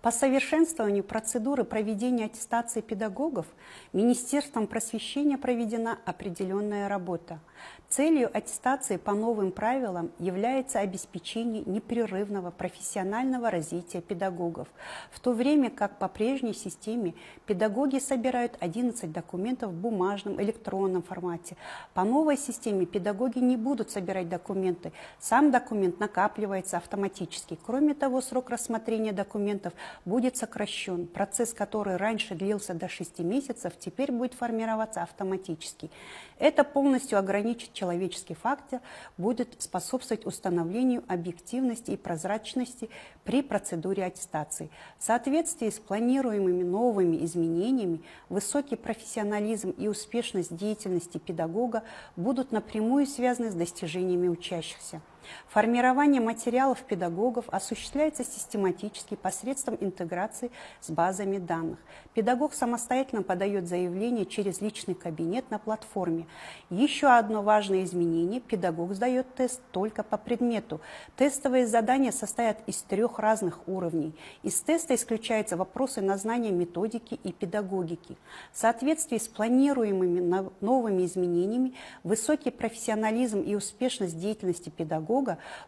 По совершенствованию процедуры проведения аттестации педагогов Министерством просвещения проведена определенная работа. Целью аттестации по новым правилам является обеспечение непрерывного профессионального развития педагогов, в то время как по прежней системе педагоги собирают 11 документов в бумажном, электронном формате. По новой системе педагоги не будут собирать документы, сам документ накапливается автоматически. Кроме того, срок рассмотрения документов будет сокращен. Процесс, который раньше длился до 6 месяцев, теперь будет формироваться автоматически. Это полностью ограничит человеческий фактор, будет способствовать установлению объективности и прозрачности при процедуре аттестации. В соответствии с планируемыми новыми изменениями, высокий профессионализм и успешность деятельности педагога будут напрямую связаны с достижениями учащихся. Формирование материалов педагогов осуществляется систематически посредством интеграции с базами данных. Педагог самостоятельно подает заявление через личный кабинет на платформе. Еще одно важное изменение – педагог сдает тест только по предмету. Тестовые задания состоят из 3 разных уровней. Из теста исключаются вопросы на знание методики и педагогики. В соответствии с планируемыми новыми изменениями, высокий профессионализм и успешность деятельности педагога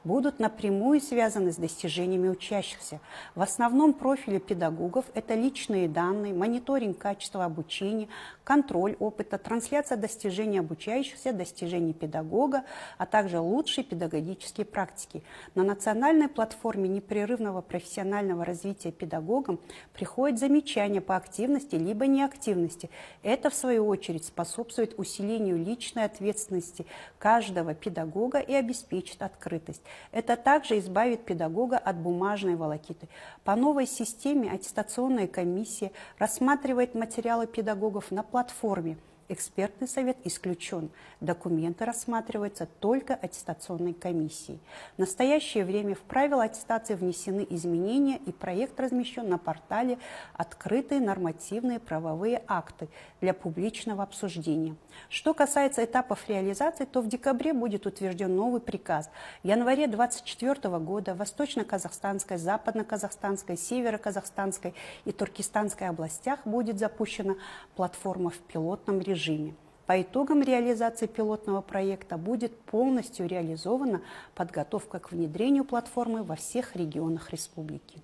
будут напрямую связаны с достижениями учащихся. В основном профиле педагогов это личные данные, мониторинг качества обучения, контроль опыта, трансляция достижений обучающихся, достижений педагога, а также лучшие педагогические практики. На национальной платформе непрерывного профессионального развития педагогам приходят замечания по активности либо неактивности. Это, в свою очередь, способствует усилению личной ответственности каждого педагога и обеспечит открытость. Это также избавит педагога от бумажной волокиты. По новой системе аттестационная комиссия рассматривает материалы педагогов на платформе. Экспертный совет исключен. Документы рассматриваются только аттестационной комиссией. В настоящее время в правила аттестации внесены изменения, и проект размещен на портале «Открытые нормативные правовые акты» для публичного обсуждения. Что касается этапов реализации, то в декабре будет утвержден новый приказ. В январе 2024 года в Восточно-Казахстанской, Западно-Казахстанской, Северо-Казахстанской и Туркестанской областях будет запущена платформа в пилотном режиме. По итогам реализации пилотного проекта будет полностью реализована подготовка к внедрению платформы во всех регионах республики.